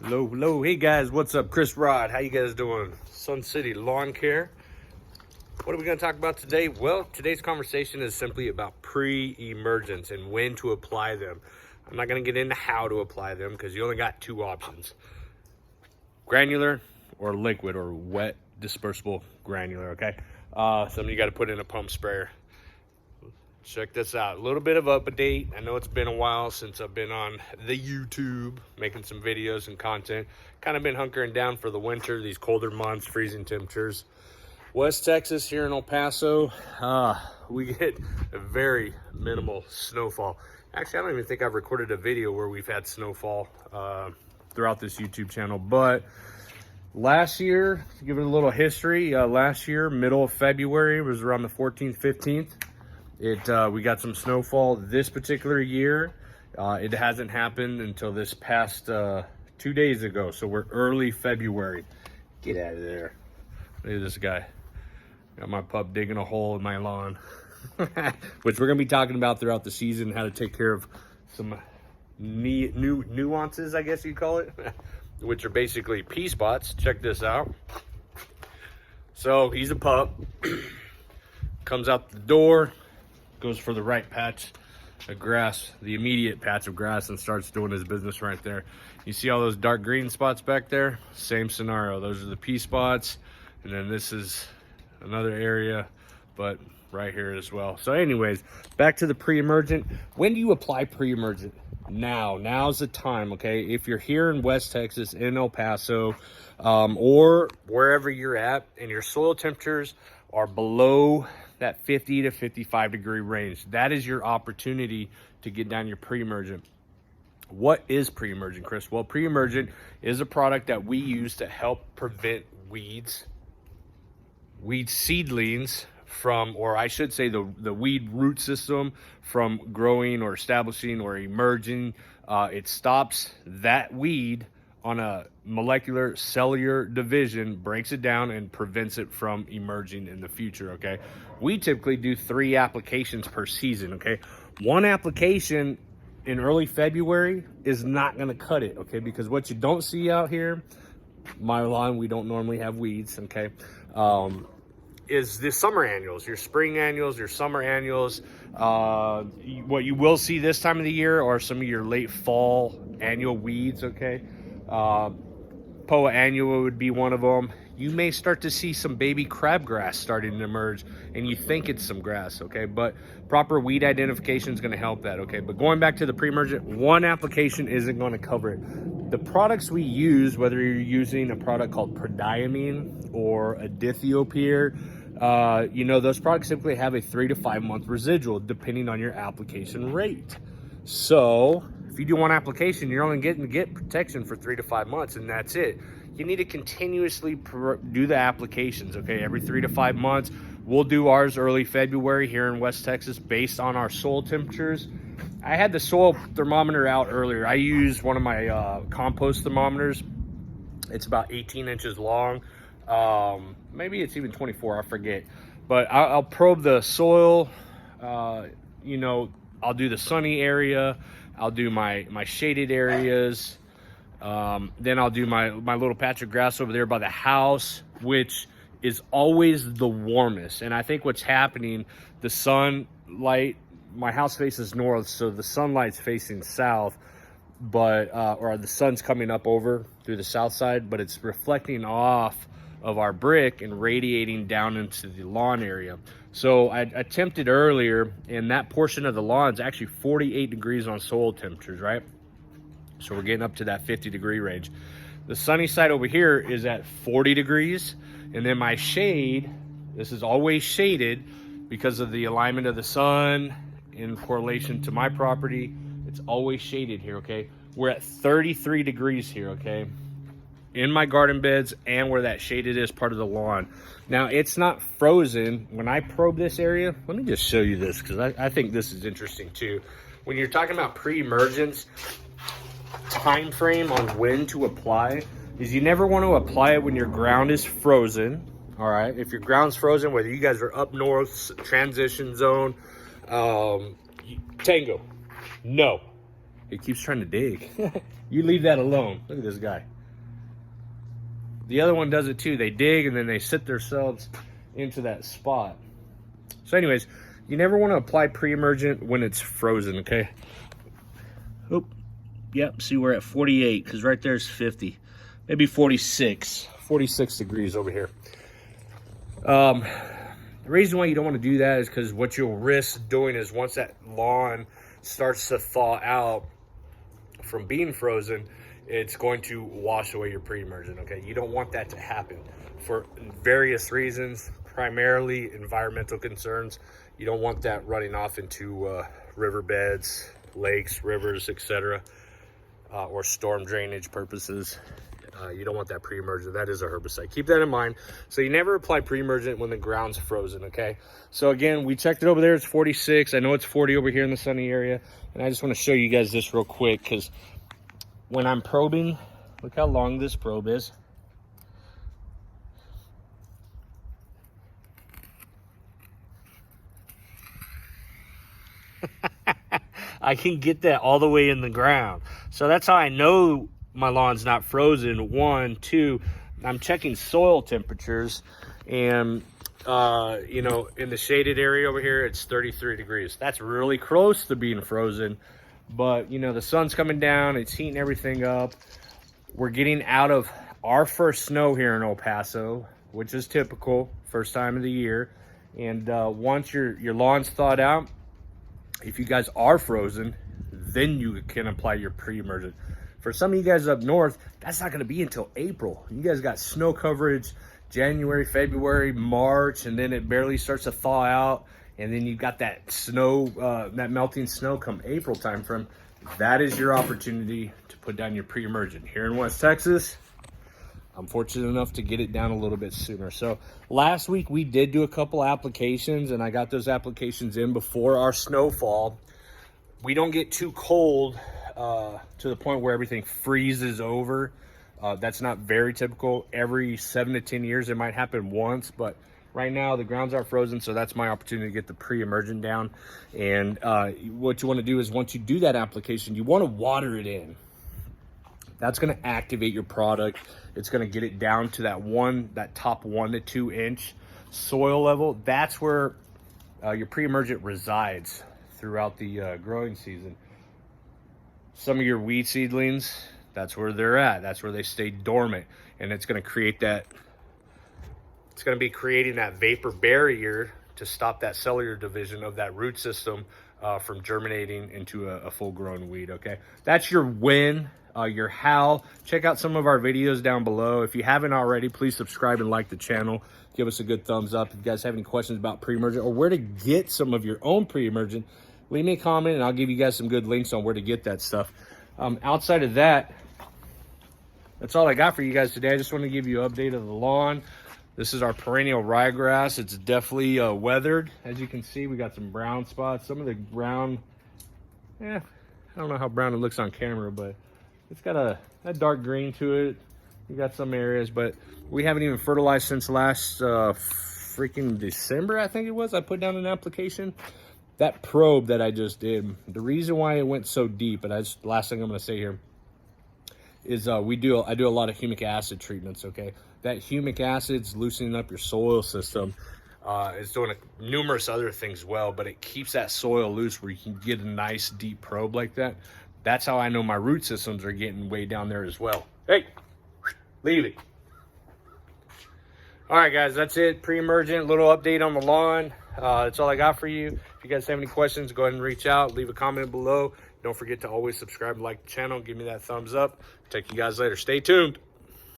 Hello. Hey guys, what's up? Chris Rod, how you guys doing? Sun City Lawn Care. What are we going to talk about today? Well, today's conversation is simply about pre-emergents and when to apply them. I'm not going to get into how to apply them because you only got two options: granular or liquid or wet dispersible granular. Okay, some of you got to put in a pump sprayer. Check this out, a little bit of update. I know it's been a while since I've been on the YouTube making some videos and content. Kind of been hunkering down for the winter, these colder months, freezing temperatures. West Texas here in El Paso, we get a very minimal snowfall. Actually, I don't even think I've recorded a video where we've had snowfall throughout this YouTube channel. But last year, to give it a little history, last year, middle of February, was around the 14th, 15th. We got some snowfall this particular year. It hasn't happened until this past 2 days ago. So we're early February. Get out of there. Look at this guy. Got my pup digging a hole in my lawn. Which we're going to be talking about throughout the season, how to take care of some new nuances, I guess you call it, which are basically pea spots. Check this out. So he's a pup. Comes out the door. Goes for the right patch of grass, the immediate patch of grass, and starts doing his business right there. You see all those dark green spots back there? Same scenario. Those are the pea spots, and then this is another area, but right here as well. So anyways, back to the pre-emergent. When do you apply pre-emergent? Now's the time, okay? If you're here in West Texas, in El Paso, or wherever you're at, and your soil temperatures are below that 50 to 55 degree range, that is your opportunity to get down your pre-emergent. What is pre-emergent, Chris? Well, pre-emergent is a product that we use to help prevent weed seedlings from, or I should say the weed root system from growing or establishing or emerging. It stops that weed on a molecular cellular division, breaks it down, and prevents it from emerging in the future, okay? We typically do 3 applications per season, okay? One application in early February is not gonna cut it, okay? Because what you don't see out here, my lawn, we don't normally have weeds, okay? Is the summer annuals, your spring annuals, your summer annuals. What you will see this time of the year are some of your late fall annual weeds, okay? Poa annua would be one of them. You may start to see some baby crabgrass starting to emerge, and you think it's some grass, okay? But proper weed identification is going to help that, okay? But going back to the pre-emergent, one application isn't going to cover it. The products we use, whether you're using a product called prodiamine or a dithiopyr, those products typically have a 3 to 5 month residual depending on your application rate. So if you do one application, you're only getting to get protection for 3 to 5 months, and that's it. You need to continuously do the applications, okay? Every 3 to 5 months. We'll do ours early February here in West Texas based on our soil temperatures. I had the soil thermometer out earlier. I use one of my compost thermometers. It's about 18 inches long. Maybe it's even 24, I forget. But I'll probe the soil. I'll do the sunny area. I'll do my shaded areas. Then I'll do my little patch of grass over there by the house, which is always the warmest. And I think what's happening, the sunlight, my house faces north, so the sunlight's facing south, but or the sun's coming up over through the south side, but it's reflecting off of our brick and radiating down into the lawn area. So I attempted earlier, and that portion of the lawn is actually 48 degrees on soil temperatures, right? So we're getting up to that 50 degree range. The sunny side over here is at 40 degrees. And then my shade, this is always shaded because of the alignment of the sun in correlation to my property. It's always shaded here, okay? We're at 33 degrees here, okay? In my garden beds and where that shaded is part of the lawn. Now, it's not frozen. When I probe this area, let me just show you this because I think this is interesting too. When you're talking about pre-emergence, time frame on when to apply is you never want to apply it when your ground is frozen. All right, if your ground's frozen, whether you guys are up north, transition zone, tango, no. It keeps trying to dig. You leave that alone. Look at this guy. The other one does it too. They dig and then they sit themselves into that spot. So anyways, you never want to apply pre-emergent when it's frozen, okay? Oh, yep, see we're at 48 because right there's 50. Maybe 46 degrees over here. The reason why you don't want to do that is because what you'll risk doing is once that lawn starts to thaw out from being frozen, it's going to wash away your pre-emergent, okay? You don't want that to happen for various reasons, primarily environmental concerns. You don't want that running off into riverbeds, lakes, rivers, etc., or storm drainage purposes. You don't want that pre-emergent. That is a herbicide. Keep that in mind. So you never apply pre-emergent when the ground's frozen, okay? So again, we checked it over there. It's 46. I know it's 40 over here in the sunny area. And I just want to show you guys this real quick because when I'm probing, look how long this probe is. I can get that all the way in the ground. So that's how I know my lawn's not frozen. 1, 2, I'm checking soil temperatures, and you know, in the shaded area over here, it's 33 degrees. That's really close to being frozen, but you know, the sun's coming down, it's heating everything up. We're getting out of our first snow here in El Paso, which is typical, first time of the year. And once your lawn's thawed out, if you guys are frozen, then you can apply your pre-emergent. For some of you guys up north, that's not going to be until April. You guys got snow coverage January, February, March, and then it barely starts to thaw out. And then you've got that snow, that melting snow come April time frame. That is your opportunity to put down your pre-emergent. Here in West Texas, I'm fortunate enough to get it down a little bit sooner. So last week we did do a couple applications, and I got those applications in before our snowfall. We don't get too cold to the point where everything freezes over. That's not very typical. Every 7 to 10 years it might happen once, but right now the grounds are frozen, so that's my opportunity to get the pre-emergent down. And what you want to do is once you do that application, you want to water it in. That's going to activate your product. It's going to get it down to that top 1 to 2 inch soil level. That's where your pre-emergent resides throughout the growing season. Some of your weed seedlings, that's where they're at. That's where they stay dormant. And it's going to create that, it's going to be creating that vapor barrier to stop that cellular division of that root system from germinating into a full-grown weed, okay? That's your when. Your how. Check out some of our videos down below. If you haven't already, please subscribe and like the channel. Give us a good thumbs up. If you guys have any questions about pre-emergent or where to get some of your own pre-emergent, leave me a comment and I'll give you guys some good links on where to get that stuff. Outside of that, that's all I got for you guys today. I just want to give you an update of the lawn. This is our perennial ryegrass. It's definitely weathered. As you can see, we got some brown spots. Some of the brown, I don't know how brown it looks on camera, but it's got a dark green to it. You got some areas, but we haven't even fertilized since last freaking December, I think it was. I put down an application. That probe that I just did, the reason why it went so deep, and last thing I'm gonna say here, is I do a lot of humic acid treatments, okay? That humic acid's loosening up your soil system. It's doing numerous other things well, but it keeps that soil loose where you can get a nice deep probe like that. That's how I know my root systems are getting way down there as well. Hey, leave it. All right, guys, that's it. Pre-emergent, little update on the lawn. That's all I got for you. If you guys have any questions, go ahead and reach out. Leave a comment below. Don't forget to always subscribe and like the channel. Give me that thumbs up. Take you guys later. Stay tuned.